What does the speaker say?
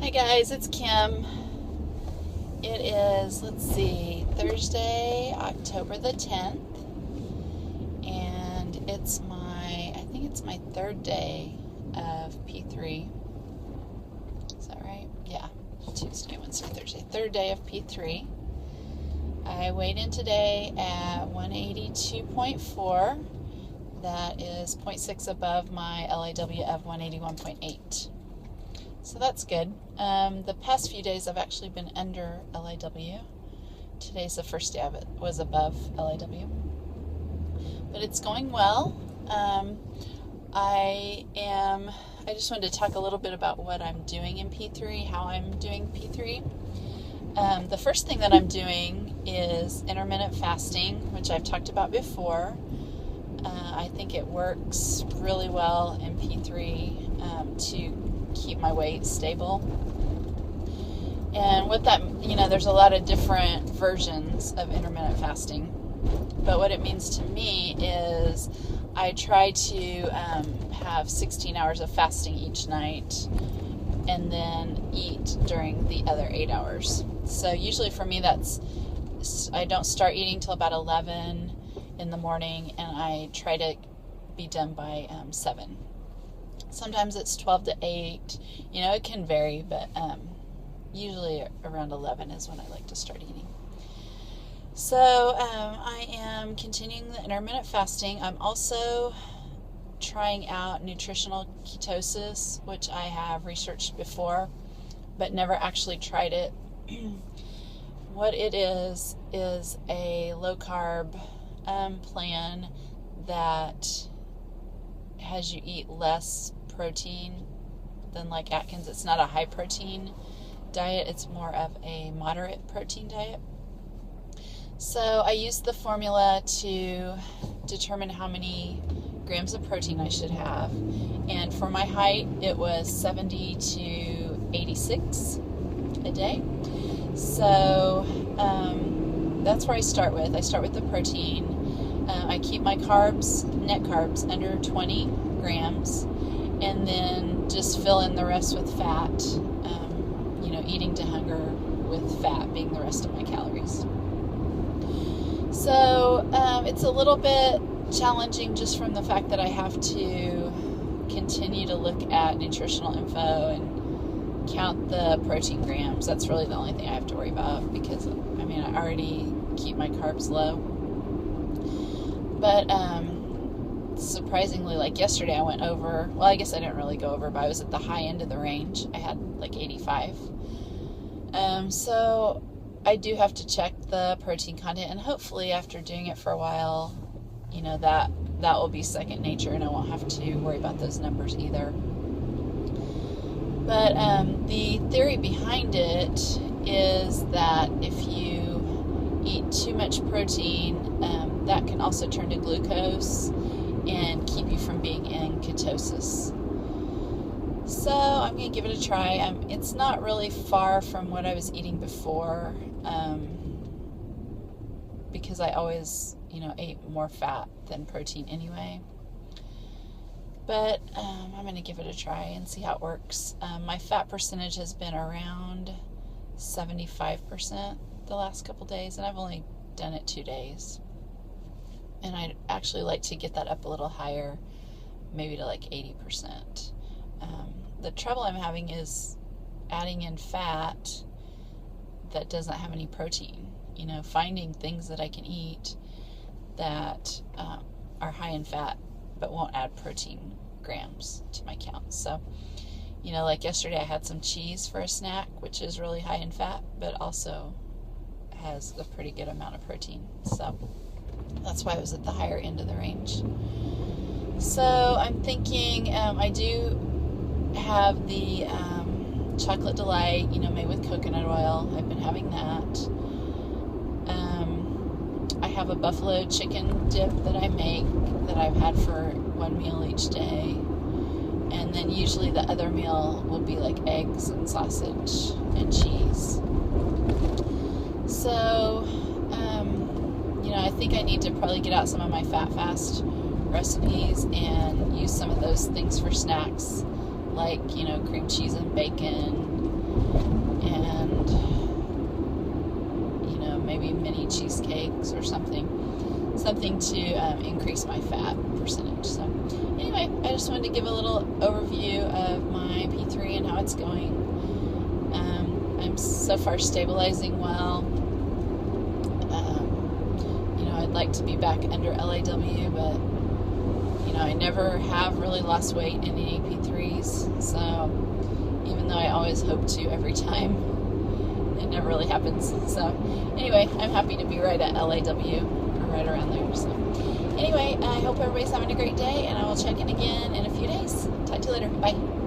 Hi guys, it's Kim. It is, Thursday, October the 10th, and I think it's my third day of P3. Is that right? Yeah, Tuesday, Wednesday, Thursday. Third day of P3. I weighed in today at 182.4. That is 0.6 above my LAW of 181.8. So that's good. The past few days I've actually been under LAW. Today's the first day of it was above LAW. But it's going well. I just wanted to talk a little bit about what I'm doing in P3, how I'm doing P3. The first thing that I'm doing is intermittent fasting, which I've talked about before. I think it works really well in P3 to keep my weight stable. And with that, there's a lot of different versions of intermittent fasting. But what it means to me is I try to have 16 hours of fasting each night and then eat during the other 8 hours. So usually for me I don't start eating till about 11 in the morning, and I try to be done by 7. Sometimes it's 12 to 8. It can vary, but usually around 11 is when I like to start eating. So I am continuing the intermittent fasting. I'm also trying out Nutritional Ketosis, which I have researched before, but never actually tried it. What it is a low-carb plan that has you eat less protein than like Atkins. It's not a high protein diet, it's more of a moderate protein diet. So I used the formula to determine how many grams of protein I should have, and for my height it was 70 to 86 a day. So that's where I start with. I start with the protein. I keep my net carbs under 20 grams, and then just fill in the rest with fat, eating to hunger with fat being the rest of my calories. So it's a little bit challenging just from the fact that I have to continue to look at nutritional info and count the protein grams. That's really the only thing I have to worry about because, I already keep my carbs low. But surprisingly, like yesterday I went over, well, I guess I didn't really go over, but I was at the high end of the range. I had like 85. So I do have to check the protein content, and hopefully after doing it for a while, that will be second nature and I won't have to worry about those numbers either. But the theory behind it is that if you eat too much protein, that can also turn to glucose and keep you from being in ketosis. So I'm going to give it a try. It's not really far from what I was eating before, because I always, ate more fat than protein anyway. But I'm going to give it a try and see how it works. My fat percentage has been around 75% the last couple days, and I've only done it 2 days. And I'd actually like to get that up a little higher, maybe to like 80%. The trouble I'm having is adding in fat that doesn't have any protein. Finding things that I can eat that are high in fat but won't add protein grams to my count. So, like yesterday I had some cheese for a snack, which is really high in fat, but also has a pretty good amount of protein. So that's why I was at the higher end of the range. So I'm thinking, I do have the chocolate delight, made with coconut oil. I've been having that. I have a buffalo chicken dip that I make that I've had for one meal each day. And then usually the other meal will be like eggs and sausage and cheese. So, I think I need to probably get out some of my fat fast recipes and use some of those things for snacks, like, cream cheese and bacon, mini cheesecakes or something to increase my fat percentage. So anyway, I just wanted to give a little overview of my P3 and how it's going. I'm so far stabilizing well. I'd like to be back under LAW, but I never have really lost weight in any P3s, so even though I always hope to every time, it never really happens. So anyway, I'm happy to be right at LAW, or right around there. So anyway, I hope everybody's having a great day, and I will check in again in a few days. Talk to you later. Bye.